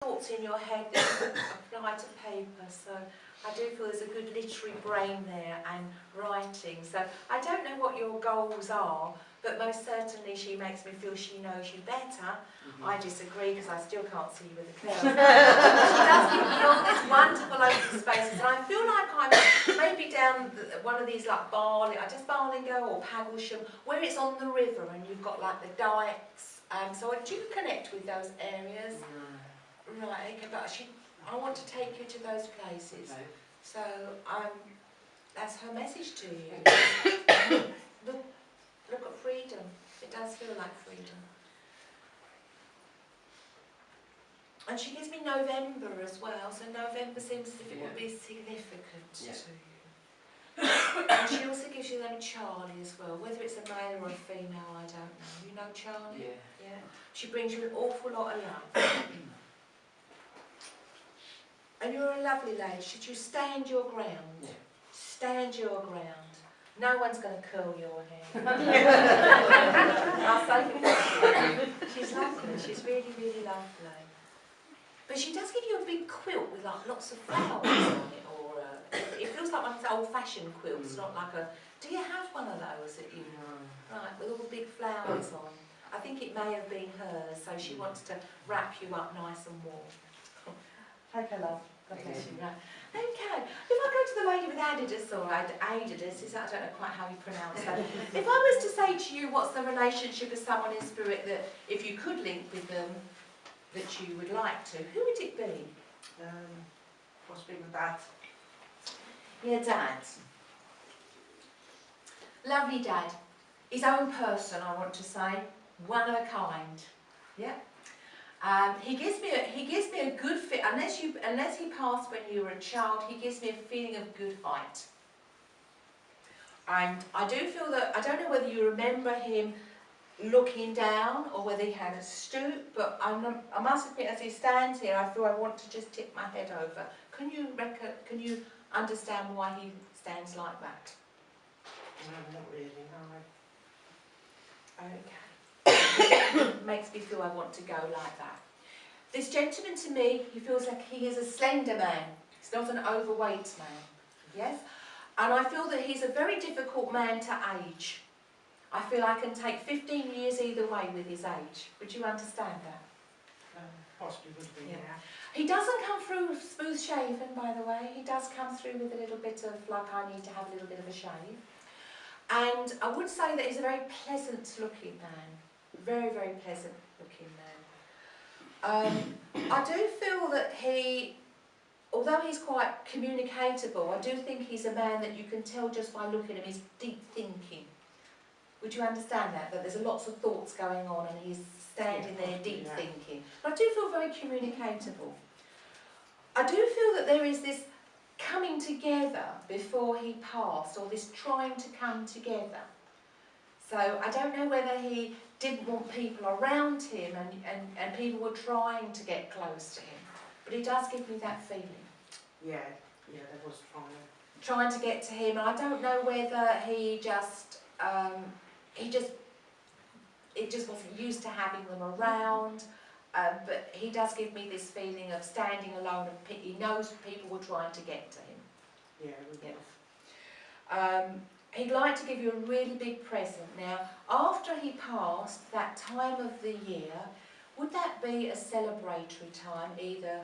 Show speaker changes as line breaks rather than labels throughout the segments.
thoughts in your head that apply to paper, so I do feel there's a good literary brain there and writing. So I don't know what your goals are, but most certainly she makes me feel she knows you better. I disagree because I still can't see you with a curl. She does give me all these wonderful open spaces, and I feel like I'm maybe down one of these like Barlingo or Paglesham, where it's on the river and you've got like the dikes. So I do connect with those areas. Right, okay, but I want to take you to those places. Okay. So that's her message to you. Look at freedom. It does feel like freedom. And she gives me November as well, so November seems as if it would be significant to you. And she also gives you them Charlie as well, whether it's a male or a female, I don't know. You know Charlie? Yeah. She brings you an awful lot of love. And you're a lovely lady. Should you stand your ground? Yeah. Stand your ground. No one's going to curl your hair. I'll say it. She's lovely. She's really, really lovely. But she does give you a big quilt with like lots of flowers on it, or it feels like one of those old-fashioned quilts, not like a. Do you have one of those that you? Right, with all the big flowers on. I think it may have been hers, so she wants to wrap you up nice and warm. Take a love. God bless you. Right. Okay. If I go to the lady with Adidas, or Adidas, I don't know quite how you pronounce that. If I was to say to you, what's the relationship of someone in spirit that, if you could link with them, that you would like to, who would it be?
Possibly my dad.
Your dad. Lovely dad. His own person, I want to say. One of a kind. Yeah. He gives me a good fit. Unless he passed when you were a child, he gives me a feeling of good height. And I do feel that, I don't know whether you remember him looking down or whether he had a stoop, but I must admit, as he stands here, I feel I want to just tip my head over. Can you understand why he stands like that?
No, not really, no.
Okay. Makes me feel I want to go like that. This gentleman, to me, he feels like he is a slender man. He's not an overweight man. Yes? And I feel that he's a very difficult man to age. I feel I can take 15 years either way with his age. Would you understand that?
Possibly would be, yeah.
He doesn't come through smooth shaven, by the way. He does come through with a little bit of, like, I need to have a little bit of a shave. And I would say that he's a very pleasant looking man. Very, very pleasant looking man. I do feel that he, although he's quite communicatable, I do think he's a man that you can tell just by looking at him, he's deep thinking. Would you understand that? That there's lots of thoughts going on and he's standing there deep thinking. But I do feel very communicatable. I do feel that there is this coming together before he passed, or this trying to come together. So I don't know whether he didn't want people around him and people were trying to get close to him. But he does give me that feeling.
Yeah, there was
trying to get to him, and I don't know whether he just wasn't used to having them around, but he does give me this feeling of standing alone, and he knows people were trying to get to him.
Yeah.
He'd like to give you a really big present. Now, after he passed, that time of the year, would that be a celebratory time either?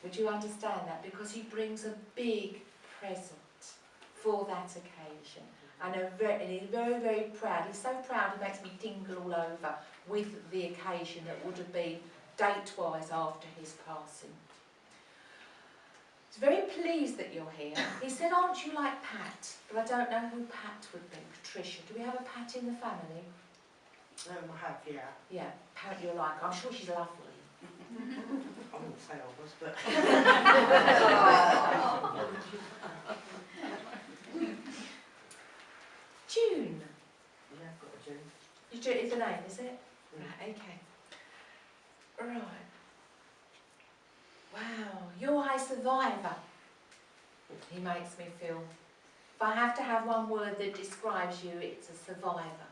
Would you understand that? Because he brings a big present for that occasion. And he's very, very proud. He's so proud he makes me tingle all over with the occasion that would have been date-wise after his passing. He's very pleased that you're here. He said, aren't you like Pat? But I don't know who Pat would be. Patricia. Do we have a Pat in the family?
I have, yeah.
Yeah, Pat you're like. I'm sure she's lovely.
I wouldn't say I was, but...
June.
Yeah, I've got a June.
You do it as a name, is it? Right, okay. Right. Wow, you're a survivor. He makes me feel. If I have to have one word that describes you, it's a survivor.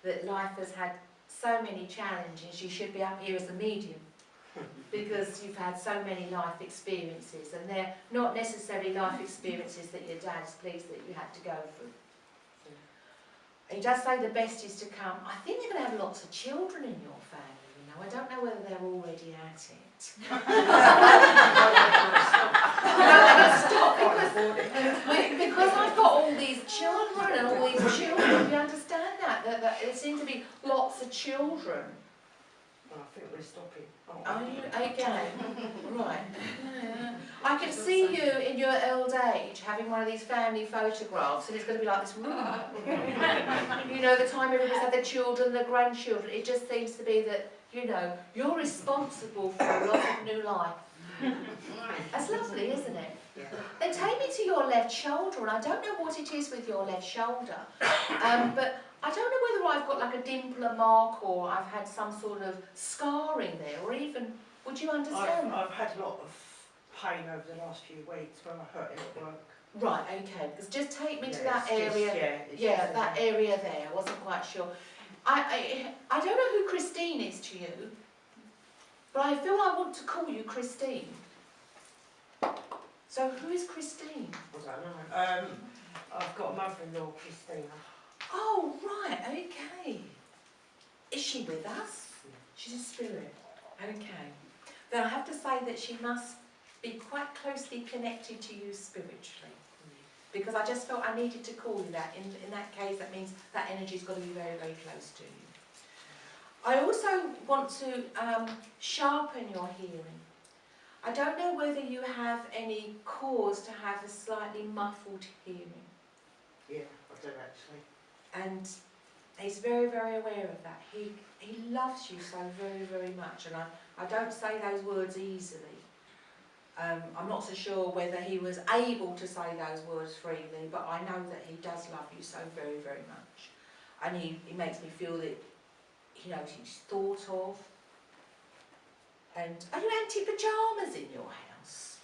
That life has had so many challenges, you should be up here as a medium. because you've had so many life experiences, and they're not necessarily life experiences that your dad's pleased that you had to go through. He does say the best is to come. I think they're going to have lots of children in your family, you know. I don't know whether they're already at it. Because I've got all these children and all these children, you understand that there seem to be lots of children.
Well, I think we're stopping.
Are you okay? Right. Yeah. I can see you in your old age having one of these family photographs, and it's going to be like this room. You know, the time everybody's had their children, their grandchildren. It just seems to be that, you know, you're responsible for a lot of new life. That's lovely, isn't it?
Yeah.
They take me to your left shoulder, and I don't know what it is with your left shoulder, but I don't know whether I've got like a dimple, a mark, or I've had some sort of scarring there, or even, would you understand?
I've had a lot of pain over the last few weeks when I hurt it at work.
Right, okay, because just take me to
Yeah,
that area.
yeah,
That area there, I wasn't quite sure. I don't know who Christine is to you, but I feel I want to call you Christine. So who is Christine?
I don't know. I've got a mother-in-law, Christina.
Oh, right, okay. Is she with us? She's a spirit. Okay. Then I have to say that she must be quite closely connected to you spiritually. Because I just felt I needed to call you that. In that case, that means that energy's got to be very, very close to you. I also want to sharpen your hearing. I don't know whether you have any cause to have a slightly muffled hearing.
Yeah, I do actually.
And he's very, very aware of that. He loves you so very, very much, and I don't say those words easily. I'm not so sure whether he was able to say those words freely, but I know that he does love you so very, very much. And he makes me feel that he knows he's thought of. And are you anti-pyjamas in your house?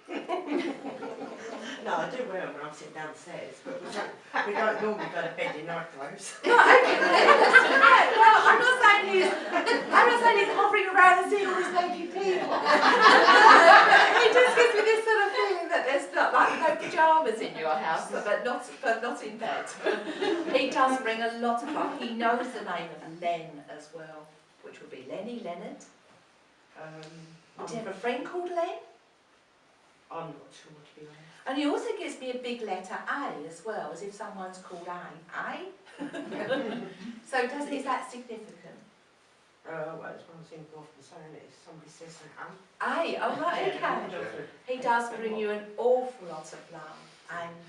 No, I do wear them when I'm sitting downstairs, but we don't normally go to bed in night clothes.
No, okay, well, I'm not saying he's hovering around and seeing all these naked people. It just gives me this sort of feeling that there's not like no pyjamas in your house, but not in bed. He does bring a lot of love. He knows the name of Len as well, which would be Lenny, Leonard. Do you have a friend called Len?
I'm not sure, to be honest.
And he also gives me a big letter A as well, as if someone's called A. A? So is that significant?
Well, it's one thing I've often saying it if somebody says something.
A, oh right, okay. He does bring you an awful lot of love, and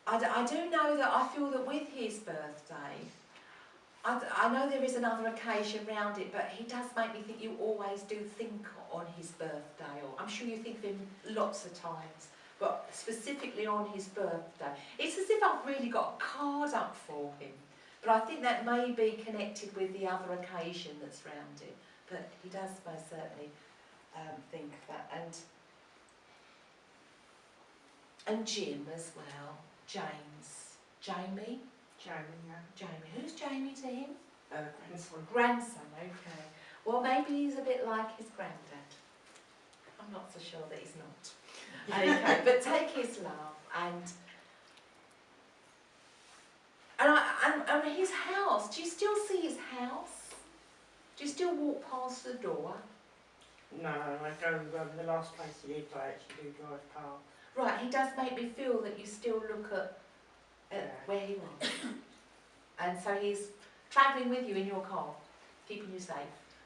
I do know that I feel that with his birthday, I know there is another occasion round it, but he does make me think you always do think on his birthday, or I'm sure you think of him lots of times, but specifically on his birthday. It's as if I've really got a card up for him, but I think that may be connected with the other occasion that's round it, but he does most certainly think of that. And Jim as well, James, Jamie?
Jamie, yeah.
Jamie. Who's Jamie to him?
Grandson.
Grandson, okay. Well, maybe he's a bit like his granddad. I'm not so sure that he's not. Okay, but take his love and his house. Do you still see his house? Do you still walk past the door?
No, I go the last place he lived, I actually do drive past.
Right, he does make me feel that you still look at where he was. And so he's travelling with you in your car, keeping you safe.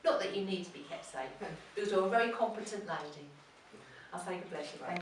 Not that you need to be kept safe, because you're a very competent lady. I'll say God bless you. Thank you.